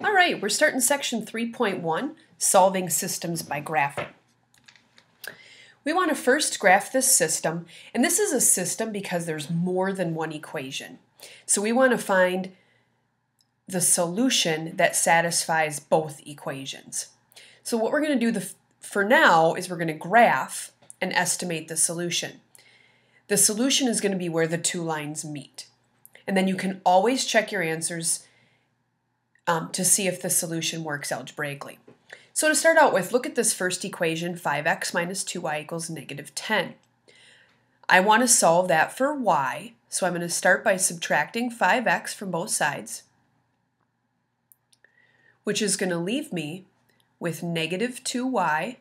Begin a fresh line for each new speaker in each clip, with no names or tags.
All right, we're starting section 3.1, solving systems by graphing. We want to first graph this system, and this is a system because there's more than one equation. So we want to find the solution that satisfies both equations. So what we're going to do for now is we're going to graph and estimate the solution. The solution is going to be where the two lines meet. And then you can always check your answers to see if the solution works algebraically. So to start out with, look at this first equation, 5x minus 2y equals negative 10. I want to solve that for y, so I'm going to start by subtracting 5x from both sides, which is going to leave me with negative 2y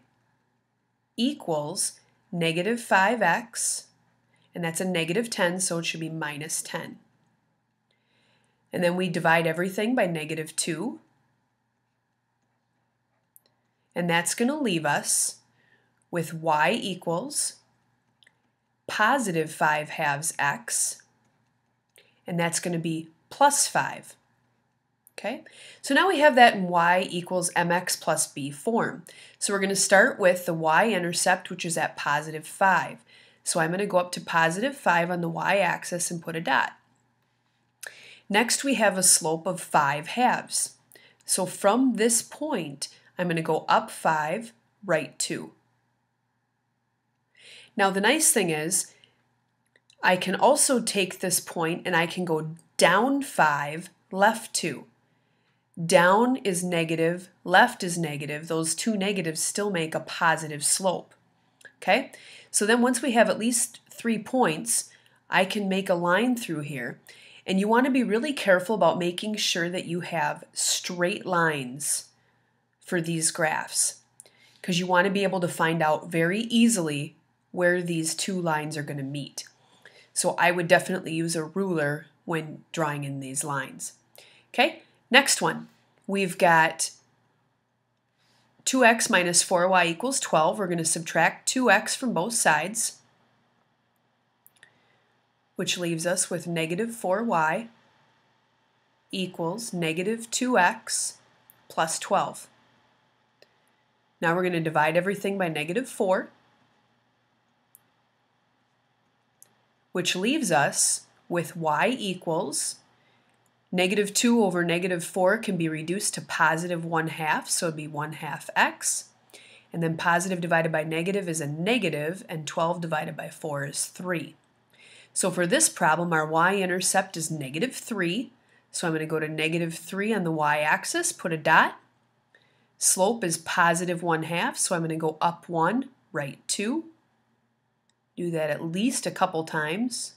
equals negative 5x, and that's a negative 10, so it should be minus 10. And then we divide everything by negative 2. And that's going to leave us with y equals positive 5 halves x. And that's going to be plus 5. Okay? So now we have that in y equals mx plus b form. So we're going to start with the y-intercept, which is at positive 5. So I'm going to go up to positive 5 on the y-axis and put a dot. Next, we have a slope of 5 halves. So from this point, I'm going to go up 5, right 2. Now the nice thing is, I can also take this point and I can go down 5, left 2. Down is negative, left is negative. Those two negatives still make a positive slope. Okay? So then once we have at least 3 points, I can make a line through here. And you want to be really careful about making sure that you have straight lines for these graphs, because you want to be able to find out very easily where these two lines are going to meet. So I would definitely use a ruler when drawing in these lines. Okay, next one. We've got 2x minus 4y equals 12. We're going to subtract 2x from both sides, which leaves us with negative 4y equals negative 2x plus 12. Now we're going to divide everything by negative 4, which leaves us with y equals negative 2 over negative 4 can be reduced to positive 1/2, so it would be 1/2 x. And then positive divided by negative is a negative, and 12 divided by 4 is 3. So for this problem, our y-intercept is negative 3. So I'm going to go to negative 3 on the y-axis, put a dot. Slope is positive 1/2, so I'm going to go up 1, right 2. Do that at least a couple times.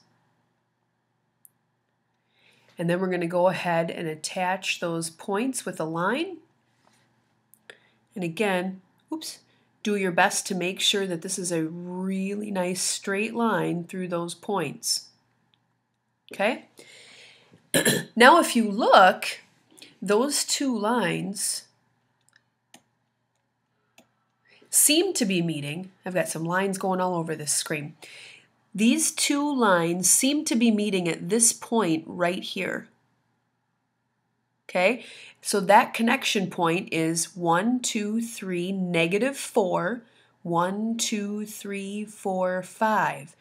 And then we're going to go ahead and attach those points with a line. And again, do your best to make sure that this is a really nice straight line through those points. Okay? Now if you look, those two lines seem to be meeting. I've got some lines going all over this screen. These two lines seem to be meeting at this point right here. Okay, so that connection point is 1, 2, 3, negative 4, 1, 2, 3, 4, 5.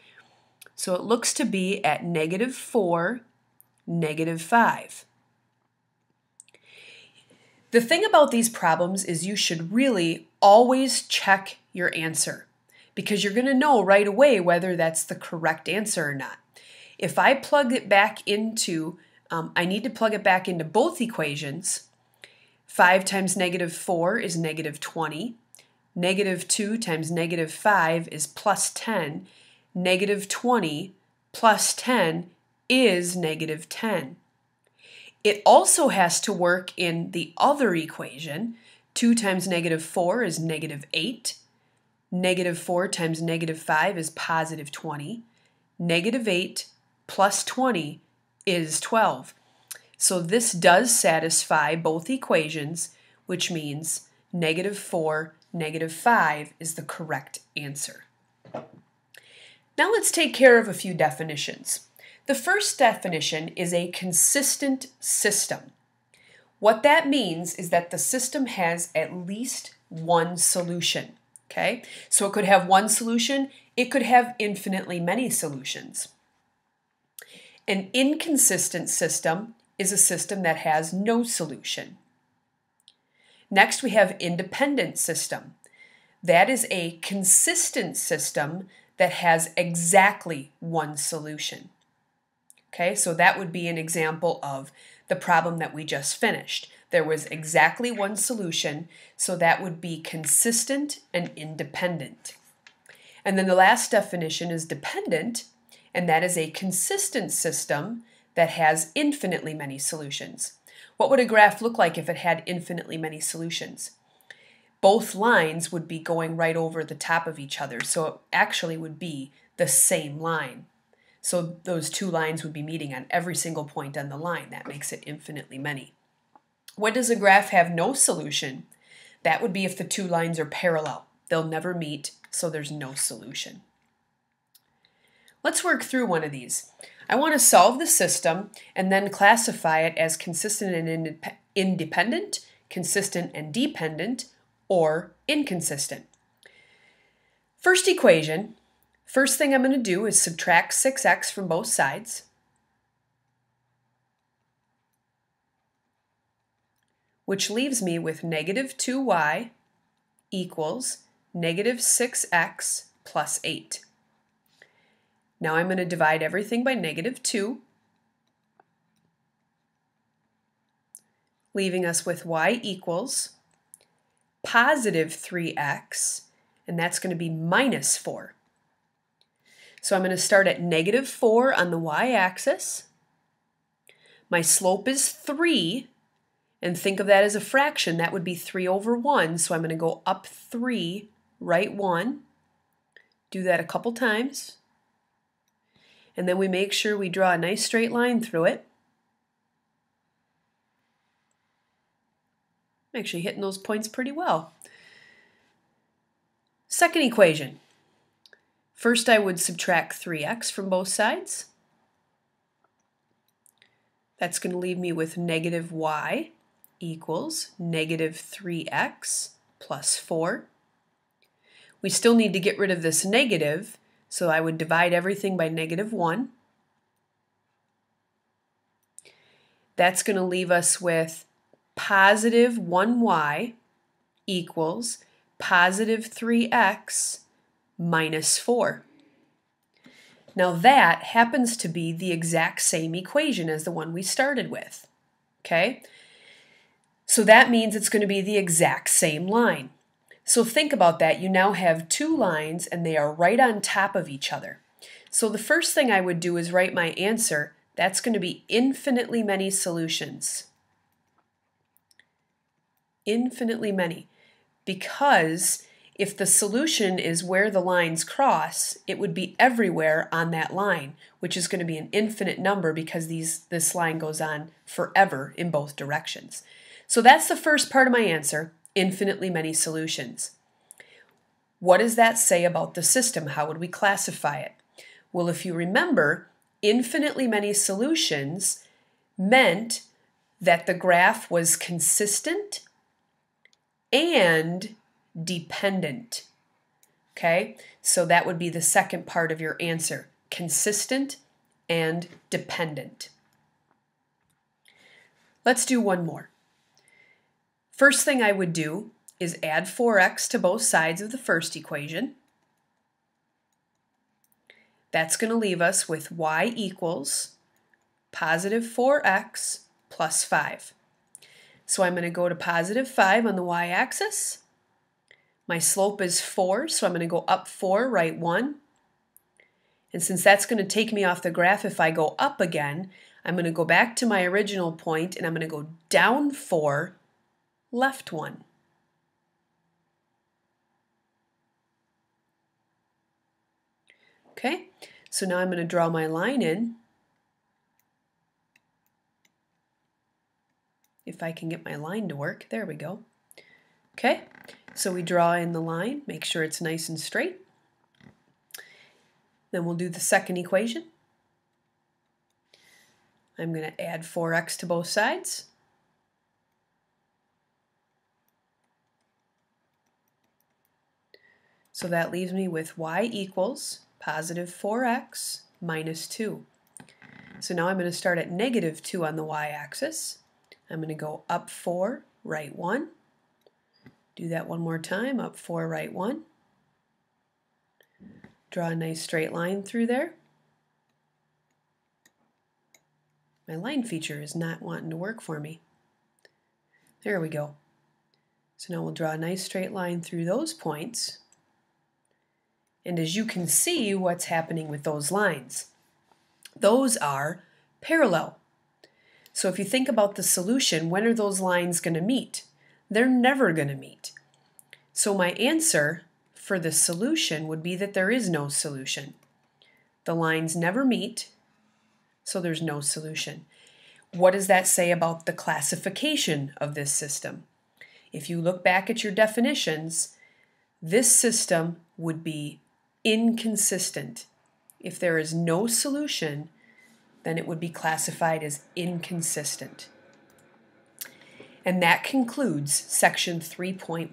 So it looks to be at negative 4, negative 5. The thing about these problems is you should really always check your answer, because you're going to know right away whether that's the correct answer or not. If I plug it back into, I need to plug it back into both equations. 5 times negative 4 is negative 20. Negative 2 times negative 5 is plus 10. Negative 20 plus 10 is negative 10. It also has to work in the other equation. 2 times negative 4 is negative 8. Negative 4 times negative 5 is positive 20. Negative 8 plus 20 is 12. So this does satisfy both equations, which means negative 4, negative 5 is the correct answer. Now let's take care of a few definitions. The first definition is a consistent system. What that means is that the system has at least one solution. Okay, so it could have one solution, it could have infinitely many solutions. An inconsistent system is a system that has no solution. Next, we have independent system. That is a consistent system that has exactly one solution. Okay, so that would be an example of the problem that we just finished. There was exactly one solution, so that would be consistent and independent. And then the last definition is dependent, and that is a consistent system that has infinitely many solutions. What would a graph look like if it had infinitely many solutions? Both lines would be going right over the top of each other, so it actually would be the same line. So those two lines would be meeting on every single point on the line. That makes it infinitely many. When does a graph have no solution? That would be if the two lines are parallel. They'll never meet, so there's no solution. Let's work through one of these. I want to solve the system and then classify it as consistent and independent, consistent and dependent, or inconsistent. First equation, first thing I'm going to do is subtract 6x from both sides. Which leaves me with negative 2y equals negative 6x plus 8. Now I'm going to divide everything by negative 2, leaving us with y equals positive 3x, and that's going to be minus 4. So I'm going to start at negative 4 on the y-axis. My slope is 3, and think of that as a fraction. That would be 3 over 1, so I'm going to go up 3, right 1. Do that a couple times. And then we make sure we draw a nice straight line through it. I'm actually hitting those points pretty well. Second equation. First I would subtract 3x from both sides. That's going to leave me with negative y equals negative 3x plus 4. We still need to get rid of this negative, so I would divide everything by negative 1. That's going to leave us with positive 1y equals positive 3x minus 4. Now that happens to be the exact same equation as the one we started with. Okay? So that means it's going to be the exact same line. So think about that. You now have two lines and they are right on top of each other. So the first thing I would do is write my answer. That's going to be infinitely many solutions. Infinitely many. Because if the solution is where the lines cross, it would be everywhere on that line, which is going to be an infinite number because this line goes on forever in both directions. So that's the first part of my answer, infinitely many solutions. What does that say about the system? How would we classify it? Well, if you remember, infinitely many solutions meant that the graph was consistent and dependent. Okay, so that would be the second part of your answer, consistent and dependent. Let's do one more. First thing I would do is add 4x to both sides of the first equation. That's going to leave us with y equals positive 4x plus 5. So I'm going to go to positive 5 on the y-axis. My slope is 4, so I'm going to go up 4, right 1. And since that's going to take me off the graph if I go up again, I'm going to go back to my original point and I'm going to go down 4, left 1. Okay, so now I'm going to draw my line in. If I can get my line to work, there we go. Okay, so we draw in the line, make sure it's nice and straight. Then we'll do the second equation. I'm going to add 4x to both sides. So that leaves me with y equals positive 4x minus 2. So now I'm going to start at negative 2 on the y-axis. I'm going to go up 4, right 1. Do that one more time, up 4, right 1. Draw a nice straight line through there. My line feature is not wanting to work for me. There we go. So now we'll draw a nice straight line through those points. And as you can see, what's happening with those lines? Those are parallel. So if you think about the solution, when are those lines going to meet? They're never going to meet. So my answer for the solution would be that there is no solution. The lines never meet, so there's no solution. What does that say about the classification of this system? If you look back at your definitions, this system would be inconsistent. If there is no solution, then it would be classified as inconsistent. And that concludes section 3.1.